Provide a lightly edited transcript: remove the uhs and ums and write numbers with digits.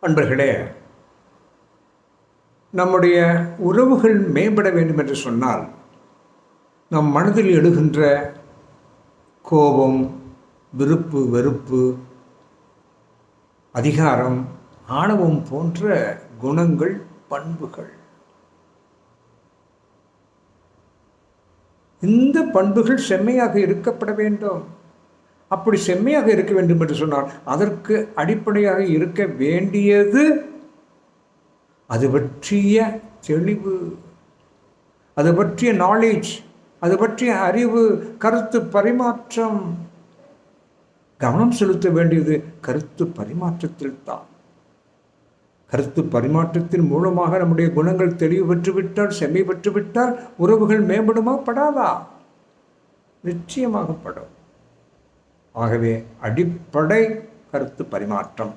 அன்பர்களே, நம்முடைய உறவுகள் மேம்பட வேண்டும் என்று சொன்னால் நம் மனதில் எழுகின்ற கோபம், விருப்பு வெறுப்பு, அதிகாரம், ஆணவம் போன்ற குணங்கள், பண்புகள், இந்த பண்புகள் செம்மையாக இருக்கப்பட வேண்டும். அப்படி செம்மையாக இருக்க வேண்டும் என்று சொன்னால் அதற்கு அடிப்படையாக இருக்க வேண்டியது அது பற்றிய தெளிவு, அது பற்றிய நாலேஜ், அது பற்றிய அறிவு, கருத்து பரிமாற்றம். கவனம் செலுத்த வேண்டியது கருத்து பரிமாற்றத்தில் தான். கருத்து பரிமாற்றத்தின் மூலமாக நம்முடைய குணங்கள் தெளிவு பெற்றுவிட்டால், செம்மை பெற்றுவிட்டால் உறவுகள் மேம்படுமா? படாதா? நிச்சயமாக படும். ஆகவே அடிப்படை கருத்து பரிமாற்றம்.